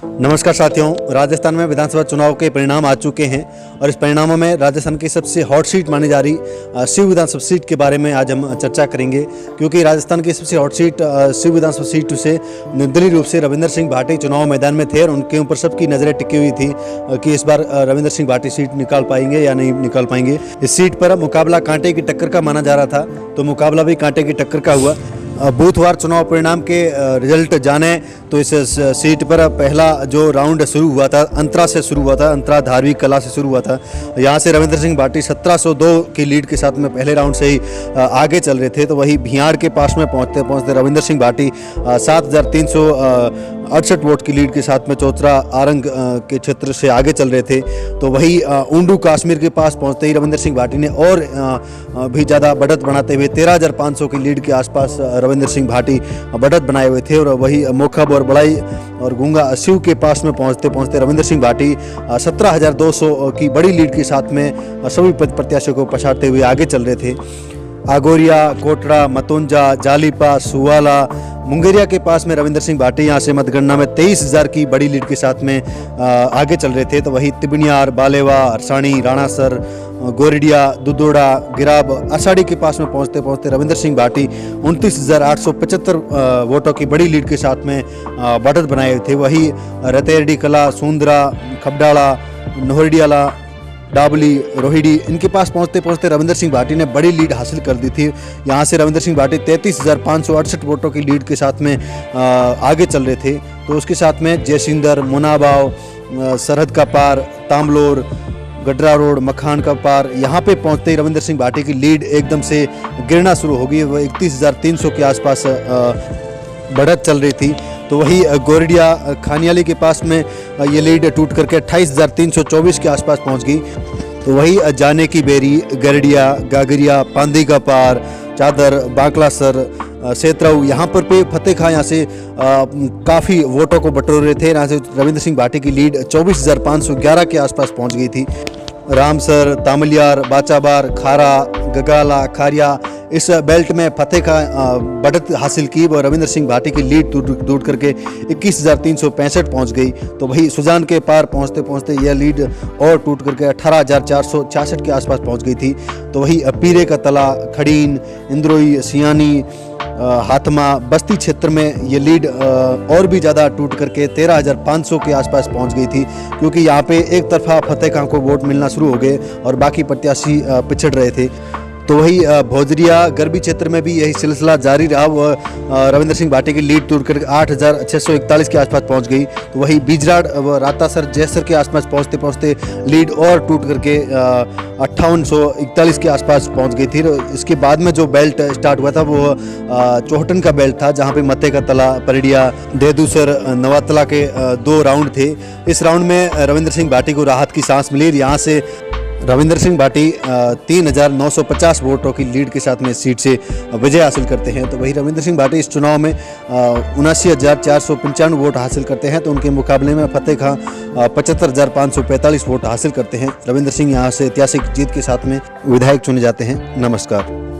नमस्कार साथियों, राजस्थान में विधानसभा चुनाव के परिणाम आ चुके हैं और इस परिणामों में राजस्थान की सबसे हॉट सीट मानी जा रही शिव विधानसभा सीट के बारे में आज हम चर्चा करेंगे। क्योंकि राजस्थान की सबसे हॉट सीट शिव विधानसभा सीट से निर्दलीय रूप से रविंद्र सिंह भाटी चुनाव मैदान में थे और उनके ऊपर सबकी नज़रें टिकी हुई थी कि इस बार रविंद्र सिंह भाटी सीट निकाल पाएंगे या नहीं निकाल पाएंगे। इस सीट पर मुकाबला कांटे की टक्कर का माना जा रहा था, तो मुकाबला भी कांटे की टक्कर का हुआ। बूथवार चुनाव परिणाम के रिजल्ट जाने तो इस सीट पर पहला जो राउंड शुरू हुआ था अंतरा से शुरू हुआ था, अंतरा धारवी कला से शुरू हुआ था। यहाँ से रविंद्र सिंह भाटी 1702 की लीड के साथ में पहले राउंड से ही आगे चल रहे थे। तो वही भियाड़ के पास में पहुँचते पहुँचते रविंद्र सिंह भाटी 7368 वोट की लीड के साथ में चौथरा आरंग के क्षेत्र से आगे चल रहे थे। तो वही ऊंडू कश्मीर के पास पहुँचते ही रविंद्र सिंह भाटी ने और भी ज़्यादा बढ़त बनाते हुए 13500 की लीड के आसपास रविंद्र सिंह भाटी बढ़त बनाए हुए थे। और वही मोखब और बड़ाई और गुंगा शिव के पास में पहुंचते पहुंचते रविंद्र सिंह भाटी 17200 की बड़ी लीड के साथ में सभी प्रत्याशियों को पछाड़ते हुए आगे चल रहे थे। आगोरिया, कोटड़ा, मतुंजा, जालीपा, सुवाला, मुंगेरिया के पास में रविंद्र सिंह भाटी यहाँ से मतगणना में 23,000 की बड़ी लीड के साथ में आगे चल रहे थे। तो वही तिबनियार, बालेवा, अरसाणी, राणासर, गोरिडिया, दुदोड़ा, गिराब, असाड़ी के पास में पहुँचते पहुँचते रविंद्र सिंह भाटी 29,875 वोटों की बड़ी लीड के साथ में बढ़त बनाए हुए थे। वही रतेरडी कला, सूंदरा, खबडाला, नोहरडियाला, डाबली, रोहिडी, इनके पास पहुंचते पहुंचते रविंद्र सिंह भाटी ने बड़ी लीड हासिल कर दी थी। यहाँ से रविंद्र सिंह भाटी 33,568 वोटों की लीड के साथ में आगे चल रहे थे। तो उसके साथ में जयसिंदर, मुनाबाव, सरहद का पार, तामलोर, गडरा रोड, मखान का पार, यहाँ पे पहुँचते ही रविंद्र सिंह भाटी की लीड एकदम से गिरना शुरू हो गई। वह 31,300 के आसपास बढ़त चल रही थी। तो वही गोरिडिया, खानियाली के पास में ये लीड टूट करके 28,324 के आसपास पहुंच गई। तो वही जाने की बेरी, गरडिया, गागरिया, पांदी का पार, चादर, बांकलासर, सेतराऊ, यहाँ पर पे फतेह खां यहाँ से काफ़ी वोटों को बटोर रहे थे। यहाँ से रविंद्र सिंह भाटी की लीड 24,511 के आसपास पहुँच गई थी। रामसर, तामलियार, बाचाबार, खारा, गगाला, खारिया, इस बेल्ट में फतेह का बढ़त हासिल की और रविंद्र सिंह भाटी की लीड टूट करके 21,365 पहुंच गई। तो वही सुजान के पार पहुंचते पहुंचते यह लीड और टूट करके 18,466 के आसपास पहुंच गई थी। तो वही पीरे का तला, खड़ीन, इंद्रोई, सियानी, हाथमा, बस्ती क्षेत्र में ये लीड और भी ज़्यादा टूट करके 13,500 के आसपास पहुंच गई थी। क्योंकि यहाँ पे एक तरफा फतेह खां को वोट मिलना शुरू हो गए और बाकी प्रत्याशी पिछड़ रहे थे। तो वही भोजरिया, गरबी क्षेत्र में भी यही सिलसिला जारी रहा। वह रविंद्र सिंह भाटी की लीड टूट कर 8,641 के आसपास पहुंच गई। तो वही बिजराड़ व रातासर, जयसर के आसपास पहुंचते पहुंचते लीड और टूट करके 5841 के आसपास पहुंच गई थी। इसके बाद में जो बेल्ट स्टार्ट हुआ था वो चौहटन का बेल्ट था, जहाँ पे मते का तला, परिडिया, देदूसर, नवातला के 2 राउंड थे। इस राउंड में रविंद्र सिंह भाटी को राहत की सांस मिली। यहाँ से रविंद्र सिंह भाटी 3,950 वोटों की लीड के साथ में सीट से विजय हासिल करते हैं। तो वही रविंद्र सिंह भाटी इस चुनाव में 79,495 वोट हासिल करते हैं। तो उनके मुकाबले में फतेह खां 75,545 वोट हासिल करते हैं। रविंद्र सिंह यहाँ से ऐतिहासिक जीत के साथ में विधायक चुने जाते हैं। नमस्कार।